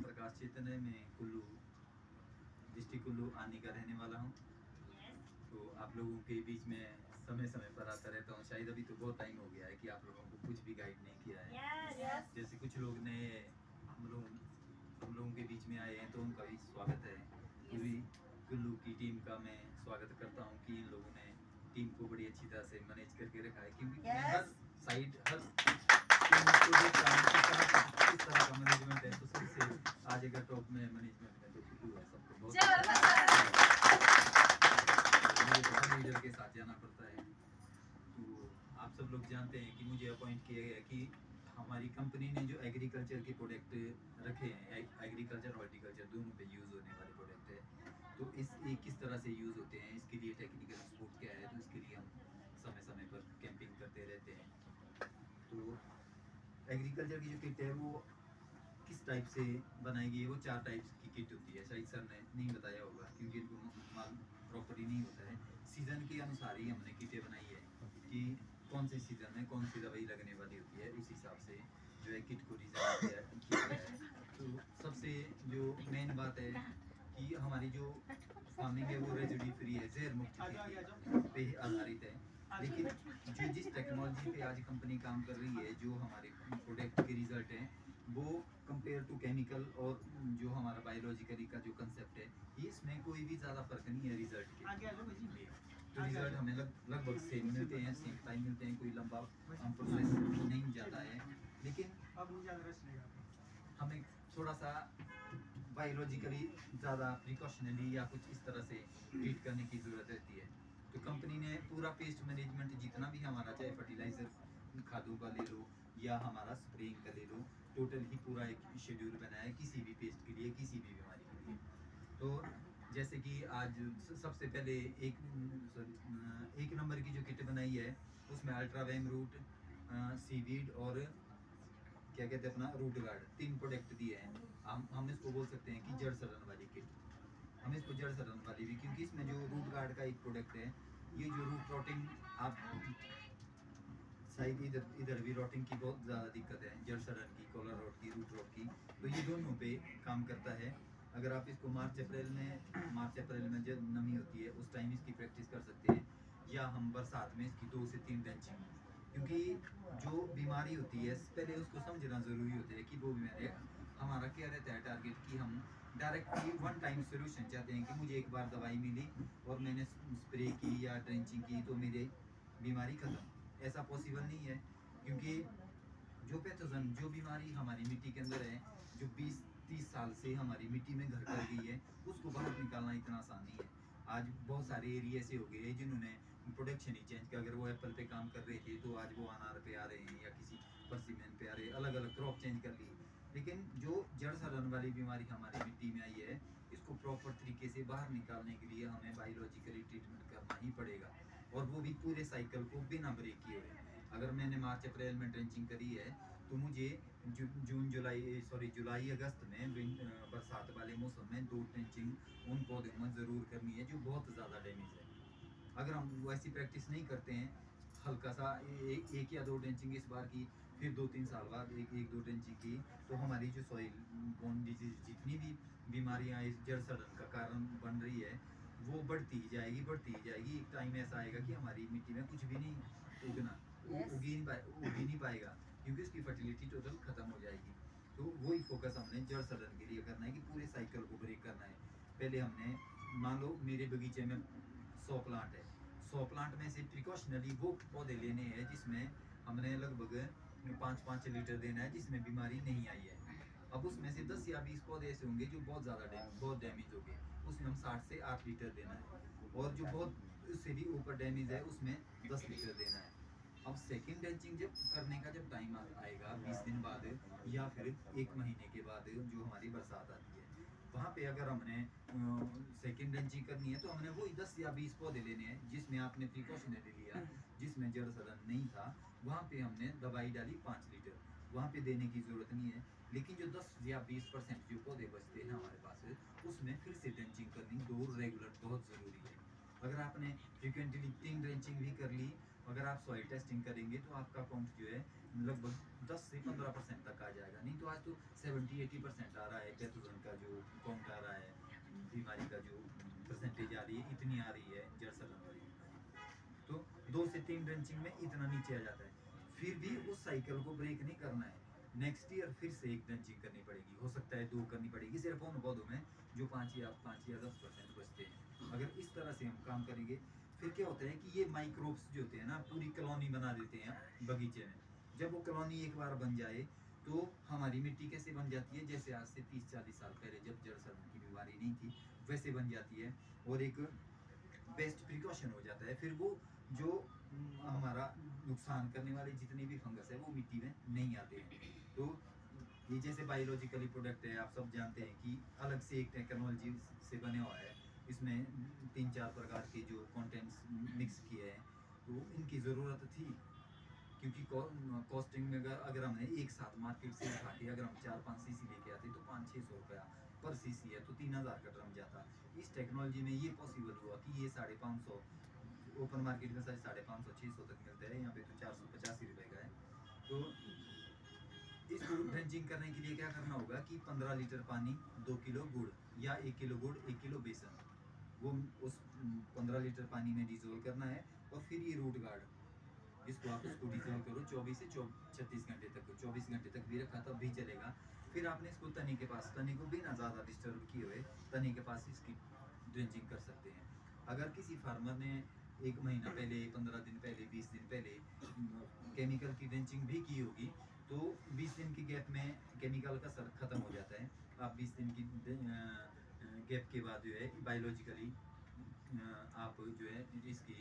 प्रकाश चैतन्य, मैं कुल्लू डिस्ट्रिक्ट कुल्लू आने का रहने वाला हूँ। तो आप लोगों के बीच में समय समय पर आता रहता हूँ। शायद अभी तो बहुत टाइम हो गया है कि आप लोगों को कुछ भी गाइड नहीं किया है। जैसे कुछ लोग नए हम लोगों के बीच में आए हैं तो उनका भी स्वागत है। पूरी कुल्लू की टीम का मैं स्वागत करता हूँ कि इन लोगों ने टीम को बड़ी अच्छी तरह से मैनेज करके रखा है, क्योंकि मैं हर साइड हर किस तरह का मैनेजमेंट है, तो सबसे आज अगर टॉप में मैनेजमेंट में तो कुल्लू है। सबको बहुत लीडर के साथ जाना पड़ता है। तो आप सब लोग जानते हैं कि मुझे अपॉइंट किया गया कि हमारी कंपनी ने जो एग्रीकल्चर के प्रोडक्ट रखे हैं, एग्रीकल्चर हॉर्टिकल्चर दोनों पे यूज़ होने वाले प्रोडक्ट है, तो ये किस तरह से यूज़ होते हैं, इसके लिए टेक्निकल सपोर्ट क्या है, तो इसके लिए हम समय समय पर कैंपिंग करते रहते हैं। तो एग्रीकल्चर की जो किट है वो किस टाइप से बनाई गई है, वो 4 टाइप्स की किट होती है। शायद सर ने नहीं बताया होगा क्योंकि इनको माल प्रॉपरली नहीं होता है। सीज़न के अनुसार ही हमने किटें बनाई है कि कौन से सीज़न में कौन सी दवाई लगने वाली होती है, उस हिसाब से जो है किट को डिज़ाइन किया गया है। तो सबसे जो मेन बात है कि हमारी जो फार्मिंग है वो रेजिडी फ्री है, जहर मुक्त खेती पे आधारित है। लेकिन जो जिस टेक्नोलॉजी पे आज कंपनी काम कर रही है, जो हमारे प्रोडक्ट के रिजल्ट हैं, वो कंपेयर टू केमिकल और जो हमारा बायोलॉजिकली का जो कंसेप्ट है, इसमें कोई भी ज़्यादा फर्क नहीं है रिजल्ट के लिए। तो रिजल्ट हमें लगभग सेम मिलते हैं, सेम टाइम मिलते हैं, कोई लंबा प्रोसेस नहीं जाता है। लेकिन हमें थोड़ा सा बायोलॉजिकली ज़्यादा प्रिकॉशनली या कुछ इस तरह से ट्रीट करने की ज़रूरत रहती है। तो कंपनी ने पूरा पेस्ट मैनेजमेंट जितना भी हमारा, चाहे फर्टिलाइज़र खादों का ले लो या हमारा स्प्रेइंग का ले लो, टोटल ही पूरा एक शेड्यूल बनाया है किसी भी पेस्ट के लिए, किसी भी बीमारी के लिए। तो जैसे कि आज सबसे पहले एक नंबर की जो किट बनाई है उसमें अल्ट्रावेम रूट, सीवीड और क्या कहते हैं अपना रूट गार्ड, 3 प्रोडक्ट दिए हैं। हम इसको बोल सकते हैं कि जड़ सड़न वाली किट। हम इसको जड़ सड़न वाली भी, क्योंकि इसमें जो रूट गार्ड का एक प्रोडक्ट है, ये जो रूट रॉटिंग, आप शायद इधर भी रॉटिंग की बहुत ज़्यादा दिक्कत है, जड़ सड़न की, कॉलर रॉट की, रूट रॉट की, तो ये दोनों पे काम करता है। अगर आप इसको मार्च अप्रैल में जब नमी होती है उस टाइम इसकी प्रैक्टिस कर सकते हैं, या हम बरसात में इसकी 2 से 3 ड्रेंचिंग, क्योंकि जो बीमारी होती है पहले उसको समझना ज़रूरी होता है कि वो बीमारी हमारा क्या रहता है टारगेट, कि हम डायरेक्टली वन टाइम सोल्यूशन चाहते हैं कि मुझे एक बार दवाई मिली और मैंने स्प्रे की या ड्रेंचिंग की तो मेरी बीमारी खत्म। ऐसा पॉसिबल नहीं है, क्योंकि जो पैथोजन, जो बीमारी हमारी मिट्टी के अंदर है, जो 20-30 साल से हमारी मिट्टी में घर कर गई है, उसको बाहर निकालना इतना आसान नहीं है। आज बहुत सारे एरिया ऐसे हो गए हैं जिन्होंने प्रोडक्शन ही चेंज किया। अगर वो एप्पल पे काम कर रहे थे तो आज वो अनार पे आ रहे हैं या किसी परसिमन पे आ रहे हैं, अलग अलग क्रॉप चेंज कर ली। लेकिन जो जड़ सड़न वाली बीमारी हमारी मिट्टी में आई है, इसको प्रॉपर तरीके से बाहर निकालने के लिए हमें बायोलॉजिकली ट्रीटमेंट करना ही पड़ेगा, और वो भी पूरे साइकिल को बिना ब्रेक किए हुए। अगर मैंने मार्च अप्रैल में ड्रेंचिंग करी है तो मुझे जुलाई अगस्त में बरसात वाले मौसम में 2 ड्रेंचिंग उन पौधों में ज़रूर करनी है जो बहुत ज़्यादा डैमेज है। अगर हम वैसी प्रैक्टिस नहीं करते हैं, हल्का सा एक या 2 ड्रेंचिंग इस बार की, फिर 2-3 साल बाद एक 2 ड्रेंचिंग की, तो हमारी जो सॉइल बोर्न डिजीज, जितनी भी बीमारियां इस जड़ सड़न का कारण बन रही है, वो बढ़ती ही जाएगी। एक टाइम ऐसा आएगा कि हमारी मिट्टी में कुछ भी नहीं उगना, उग ही नहीं पाएगा, क्योंकि उसकी फर्टिलिटी टोटल खत्म हो जाएगी। तो वही फोकस हमने जड़ सड़न के लिए करना है कि पूरे साइकिल को ब्रेक करना है। पहले हमने, मान लो मेरे बगीचे में 100 प्लांट है, 100 प्लांट में से प्रिकॉशनली वो पौधे लेने हैं जिसमें हमने लगभग 5-5 लीटर देना है, जिसमें बीमारी नहीं आई है। अब उसमें से 10 या 20 पौधे ऐसे होंगे जो बहुत डैमेज हो गए, उसमें हम 60 से 8 लीटर देना है, और जो बहुत उससे भी ऊपर डैमेज है उसमें 10 लीटर देना है। अब सेकेंड ड्रेंचिंग जब टाइम आएगा 20 दिन बाद या फिर 1 महीने के बाद, जो हमारी बरसात आती है, वहाँ पे अगर हमने सेकेंड ड्रेंचिंग करनी है तो हमने वही 10 या 20 पौधे लेने हैं जिसमें आपने प्रिकॉशनरी लिया, जिसमें जड़ सड़न नहीं था, वहाँ पे हमने दवाई डाली 5 लीटर, वहाँ पे देने की ज़रूरत नहीं है। लेकिन जो 10 या 20% जो पौधे बचते हैं हमारे पास, उसमें फिर से ड्रेंचिंग करनी 2 रेगुलर बहुत ज़रूरी है। अगर आपने फ्रिक्वेंटली 3 ड्रेंचिंग भी कर ली अगर आप सॉइल टेस्टिंग करेंगे तो आपका काउंट जो है लगभग 10 से 15% तक आ जाएगा। नहीं तो आज तो 70-80% आ रहा है पैथोजन का जो काउंट आ रहा है, बीमारी का जो परसेंटेज आ रही है, इतनी आ रही है जड़ सड़न वाली बीमारी। तो 2 से 3 ड्रेंचिंग में इतना नीचे आ जाता है। फिर भी उस साइकिल को ब्रेक नहीं करना है, नेक्स्ट ईयर फिर से एक ड्रेंचिंग करनी पड़ेगी, हो सकता है 2 करनी पड़ेगी, सिर्फ उन पौधों में जो 5 या 10% बचते हैं। अगर इस तरह से हम काम करेंगे, फिर क्या होता है कि ये माइक्रोब्स जो होते हैं ना, पूरी कॉलोनी बना देते हैं बगीचे में। जब वो कॉलोनी एक बार बन जाए तो हमारी मिट्टी कैसे बन जाती है, जैसे आज से 30-40 साल पहले जब जड़ सड़न की बीमारी नहीं थी वैसे बन जाती है, और एक बेस्ट प्रिकॉशन हो जाता है। फिर वो जो हमारा नुकसान करने वाले जितने भी फंगस है वो मिट्टी में नहीं आते हैं। तो ये जैसे बायोलॉजिकली प्रोडक्ट है, आप सब जानते हैं कि अलग से एक टेक्नोलॉजी से बने हुआ है, इसमें 3-4 प्रकार के जो कंटेंट्स मिक्स किए हैं, तो इनकी ज़रूरत थी। क्योंकि कॉस्टिंग में अगर हमने एक साथ मार्केट से उठा के अगर हम 4-5 सीसी लेके आते तो 500-600 रुपया पर सीसी है, तो 3000 का ड्रम जाता। इस टेक्नोलॉजी में ये पॉसिबल हुआ कि ये 550, ओपन मार्केट में शायद 550-600 तक मिलता है, यहाँ पे तो 485 रुपये का है। तो इसको ड्रेंचिंग करने के लिए क्या करना होगा कि 15 लीटर पानी, 2 किलो गुड़, या 1 किलो गुड़ 1 किलो बेसन, वो उस 15 लीटर पानी में डिजोल्व करना है। और फिर ये रूट गार्ड, इसको आप उसको डिजोल्व करो 24 से 36 घंटे तक, 24 घंटे तक भी रखा तब भी चलेगा। फिर आपने इसको तने के पास, तने को बिना ज़्यादा डिस्टर्ब किए हुए तने के पास इसकी ड्रेंचिंग कर सकते हैं। अगर किसी फार्मर ने 1 महीना पहले, 15 दिन पहले, 20 दिन पहले केमिकल की ड्रेंचिंग भी की होगी, तो 20 दिन की गैप में केमिकल का असर ख़त्म हो जाता है। आप 20 दिन की गैप के बाद जो है बायोलॉजिकली आप जो है इसकी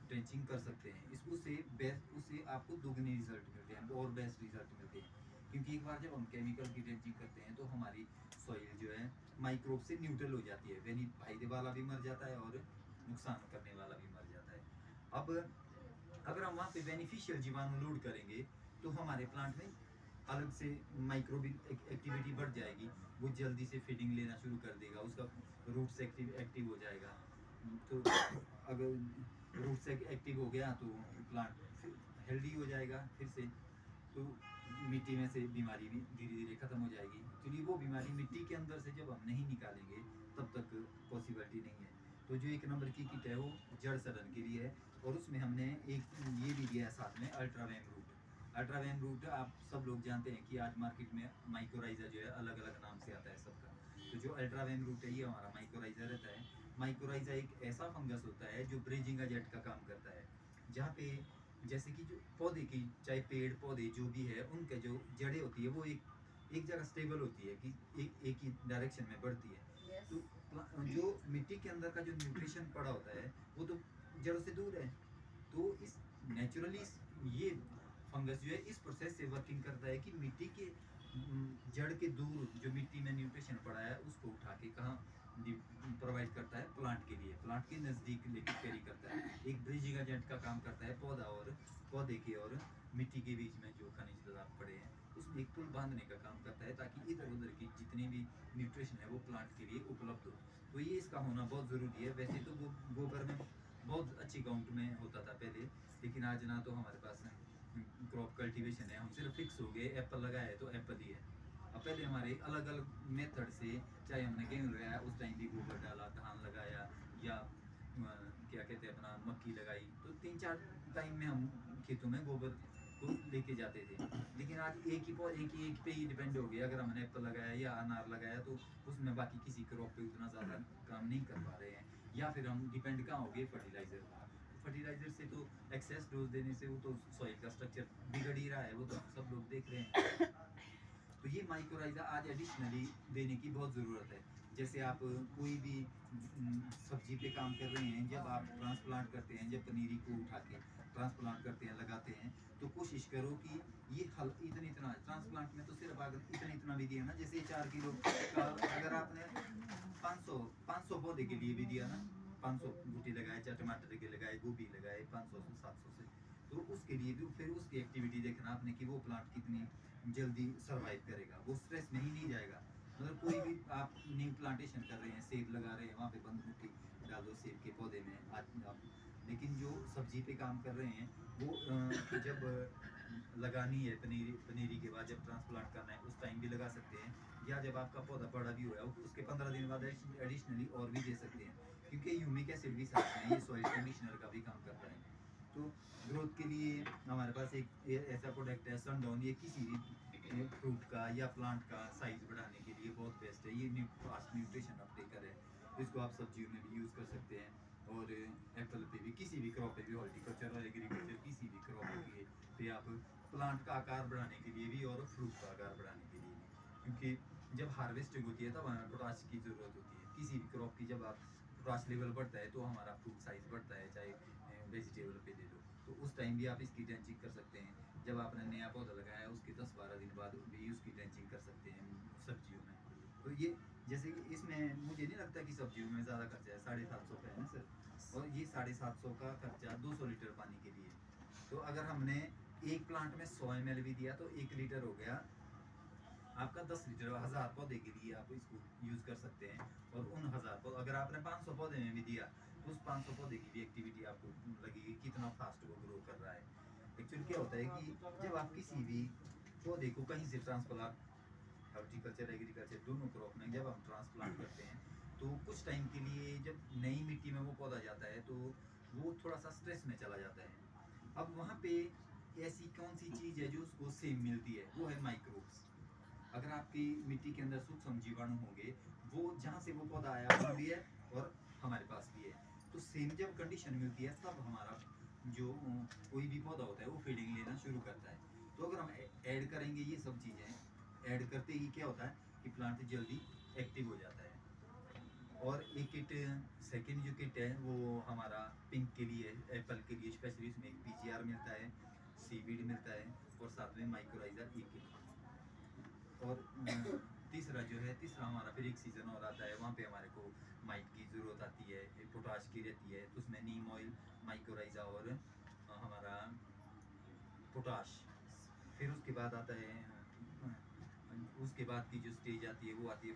ड्रेंचिंग कर सकते हैं। इस उससे बेस्ट, उससे आपको दुगने रिजल्ट मिलते हैं और बेस्ट रिजल्ट मिलते हैं। क्योंकि एक बार जब हम केमिकल की ड्रेंचिंग करते हैं तो हमारी सॉइल जो है माइक्रोब से न्यूट्रल हो जाती है, यानी फायदे वाला भी मर जाता है और नुकसान करने वाला भी मर जाता है। अब अगर हम वहाँ पे बेनिफिशियल जीवाणु लोड करेंगे तो हमारे प्लांट में अलग से माइक्रोबियल एक्टिविटी बढ़ जाएगी, वो जल्दी से फीडिंग लेना शुरू कर देगा, उसका रूट्स एक्टिव हो जाएगा। तो अगर रूट्स एक्टिव हो गया तो प्लांट हेल्दी हो जाएगा फिर से। तो मिट्टी में से बीमारी भी धीरे धीरे ख़त्म हो जाएगी। एक्चुअली वो बीमारी मिट्टी के अंदर से जब हम नहीं निकालेंगे तब तक पॉसिबिलिटी नहीं है। तो जो 1 नंबर की किट है वो जड़ सड़न के लिए है, और उसमें हमने एक ये भी दिया है साथ में, अल्ट्रावेम रूट। अल्ट्रावेम रूट आप सब लोग जानते हैं कि आज मार्केट में माइक्रोराइजा जो है अलग अलग नाम से आता है सबका। तो जो अल्ट्रावेम रूट है ये हमारा माइक्रोराइजा रहता है। माइक्रोराइजा एक ऐसा फंगस होता है जो ब्रिजिंग एजेंट का काम करता है, जहाँ पे जैसे कि जो पौधे की, चाहे पेड़ पौधे जो भी है, उनके जो जड़ें होती है वो एक जगह स्टेबल होती है कि एक ही डायरेक्शन में बढ़ती है। Yes. तो जो मिट्टी के अंदर का जो न्यूट्रिशन पड़ा होता है वो तो जड़ों से दूर है। तो इस नेचुरली ये फंगस जो है इस प्रोसेस से वर्किंग करता है कि मिट्टी के जड़ के दूर जो मिट्टी में न्यूट्रिशन पड़ा है उसको उठा के कहाँ प्रोवाइड करता है, प्लांट के लिए, प्लांट के नज़दीक लेके कैरी करता है। एक ब्रिजिंग एजेंट का काम करता है, पौधा और पौधे के और मिट्टी के बीच में जो खनिज पदार्थ पड़े हैं उसमें एक पुल बांधने का काम करता है, ताकि इधर उधर की जितनी भी न्यूट्रिशन है वो प्लांट के लिए उपलब्ध हो। तो ये इसका होना बहुत ज़रूरी है। वैसे तो वो गोबर में बहुत अच्छी काउंट में होता था पहले, लेकिन आज ना तो हमारे पास क्रॉप कल्टीवेशन है, हम सिर्फ फिक्स हो गए, एप्पल लगाया है तो एप्पल ही है। अब पहले हमारे अलग अलग मेथड से, चाहे हमने गेहूँ लगाया उस टाइम भी गोबर डाला, धान लगाया, या क्या कहते हैं अपना मक्की लगाई, तो 3-4 टाइम में हम खेतों में गोबर को लेके जाते थे। लेकिन आज एक पे ही डिपेंड हो गया। अगर हमने एप्पल लगाया या अनार लगाया तो उसमें बाकी किसी क्रॉप पे उतना ज़्यादा काम नहीं कर पा रहे हैं, या फिर हम डिपेंड कहाँ हो गए, फर्टिलाइज़र। फर्टिलाइज़र से तो एक्सेस डोज देने से वो तो सॉइल का स्ट्रक्चर बिगड़ ही रहा है, वो तो हम सब लोग देख रहे हैं। तो ये माइक्रोराइजा आज एडिशनली देने की बहुत ज़रूरत है। जैसे आप कोई भी सब्जी पे काम कर रहे हैं, जब आप ट्रांसप्लांट करते हैं, जब पनीरी को उठा के ट्रांसप्लांट करते हैं, लगाते हैं, तो कोशिश करो कि ये हल इतना इतना ट्रांसप्लांट में तो सिर्फ अगर इतना इतना भी दिया ना, जैसे 4 किलो का अगर आपने 500 पौधे के लिए भी दिया ना, 500 बूटी लगाए, चाहे टमाटर के लगाए, गोभी लगाए 500 से 700 से, तो उसके लिए भी फिर उसकी एक्टिविटी देखना आपने कि वो प्लांट कितनी जल्दी सर्वाइव करेगा, वो स्ट्रेस में ही नहीं जाएगा। मतलब कोई भी आप न्यू प्लांटेशन कर रहे हैं, सेब लगा रहे हैं, वहाँ पे बंद मिट्टी डाल दो सेब के पौधे में, आज आप लेकिन जो सब्जी पे काम कर रहे हैं वो जब लगानी है पनीरी के बाद जब ट्रांसप्लांट करना है उस टाइम भी लगा सकते हैं, या जब आपका पौधा बड़ा भी हुआ है उसके 15 दिन बाद एडिशनली और भी दे सकते हैं, क्योंकि ह्यूमिक एसिड भी साथ में ये सॉइल कंडीशनर का भी काम करता है। तो ग्रोथ के लिए हमारे पास एक ऐसा प्रोडक्ट है सनडाउन, ये किसी भी फ्रूट का या प्लांट का साइज बढ़ाने के लिए बहुत बेस्ट है। ये फास्ट न्यूट्रिशन अपटेकर है, तो इसको आप सब्जियों में भी यूज़ कर सकते हैं, और एप्पल पे भी, किसी भी क्रॉप पे भी, हॉर्टिकल्चर और एग्रीकल्चर किसी भी क्रॉप पे आप प्लांट का आकार बढ़ाने के लिए भी और फ्रूट का आकार बढ़ाने के लिए भी, क्योंकि जब हार्वेस्टिंग होती है तब हमें पोटाश की ज़रूरत होती है किसी भी क्रॉप की। जब आप पोटाश लेवल बढ़ता है तो हमारा फ्रूट साइज बढ़ता है, चाहे वेजिटेबल पे ले लो, तो उस टाइम भी आप इसकी ड्रेंचिंग कर सकते हैं। जब आपने नया पौधा लगाया है उसके 10-12 दिन बाद भी उसकी ड्रेंचिंग कर सकते हैं सब्जियों में। तो ये जैसे कि इसमें मुझे नहीं लगता कि सब्जियों में ज़्यादा खर्चा है, 750 का है ना सर, और ये 750 का खर्चा 200 लीटर पानी के लिए। तो अगर हमने एक प्लांट में 100 ml भी दिया तो 1 लीटर हो गया आपका 10 लीटर, 1000 पौधे के लिए आप इसको यूज़ कर सकते हैं। और उन 1000 पौधे अगर आपने 500 पौधे में भी दिया तो उस 500 पौधे की भी एक्टिविटी आपको लगेगी कितना फास्ट वो ग्रो कर रहा है। एक्चुअली क्या होता है कि जब आप किसी भी पौधे को कहीं से ट्रांसप्लांट, हॉर्टिकल्चर एग्रीकल्चर दोनों क्रॉप में जब हम ट्रांसप्लांट करते हैं तो कुछ टाइम के लिए जब नई मिट्टी में वो पौधा जाता है तो वो थोड़ा सा स्ट्रेस में चला जाता है। अब वहाँ पे ऐसी कौन सी चीज़ है जो उसको सेम मिलती है, वो है माइक्रोब्स। अगर आपकी मिट्टी के अंदर सूक्ष्म जीवाणु होंगे, वो जहाँ से वो पौधा आया वहाँ भी है और हमारे पास भी है, तो सेम जब कंडीशन मिलती है तब हमारा जो कोई भी पौधा होता है वो फीडिंग लेना शुरू करता है। तो अगर हम ऐड करेंगे ये सब चीज़ें, ऐड करते ही क्या होता है कि प्लांट जल्दी एक्टिव हो जाता है। और एक किट, सेकंड जो किट है वो हमारा पिंक के लिए, एप्पल के लिए स्पेशली, उसमें एक पीजीआर मिलता है, सीवीड मिलता है, और साथ में माइक्रोराइजर एक किट। और तीसरा हमारा फिर एक सीज़न और आता है, वहाँ पे हमारे को माइट की ज़रूरत आती है, पोटाश की रहती है, तो उसमें नीम ऑयल, माइक्रोराइजा और हमारा पोटाश। फिर उसके बाद आता है उसके बाद की जो स्टेज आती है वो आती है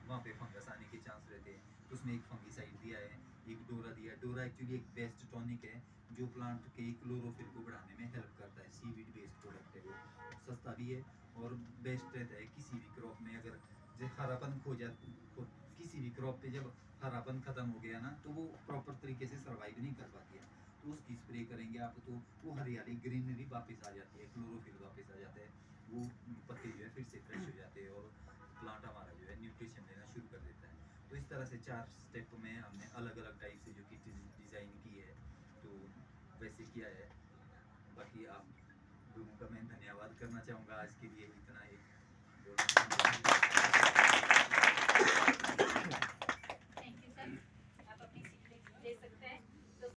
वहाँ पे फंगस आने के चांस रहते हैं, तो उसमें एक फंगीसाइड दिया है, एक डोरा दिया है। डोरा एक्चुअली एक बेस्ट टॉनिक है जो प्लांट के क्लोरोफिल को बढ़ाने में हेल्प करता है, सीवीड बेस्ड प्रोडक्ट है वो, सस्ता भी है और बेस्ट रहता है किसी भी क्रॉप में। अगर जैसे हरापन किसी भी क्रॉप पे जब हरापन ख़त्म हो गया ना तो वो प्रॉपर तरीके से सर्वाइव नहीं कर पाती है, तो उसकी स्प्रे करेंगे आप तो वो हरियाली, ग्रीनरी वापस आ जाती है, क्लोरोफिल वापस आ जाता है, वो पत्ते जो है फिर से फ्रेश हो जाते हैं और प्लांट हमारा जो है न्यूट्रिशन लेना शुरू कर देता है। तो इस तरह से 4 स्टेप में हमने अलग अलग टाइप से जो किट डिज़ाइन की है, तो वैसे किया है। बाकी आप लोगों का मैं धन्यवाद करना चाहूँगा, आज के लिए इतना ही बोलना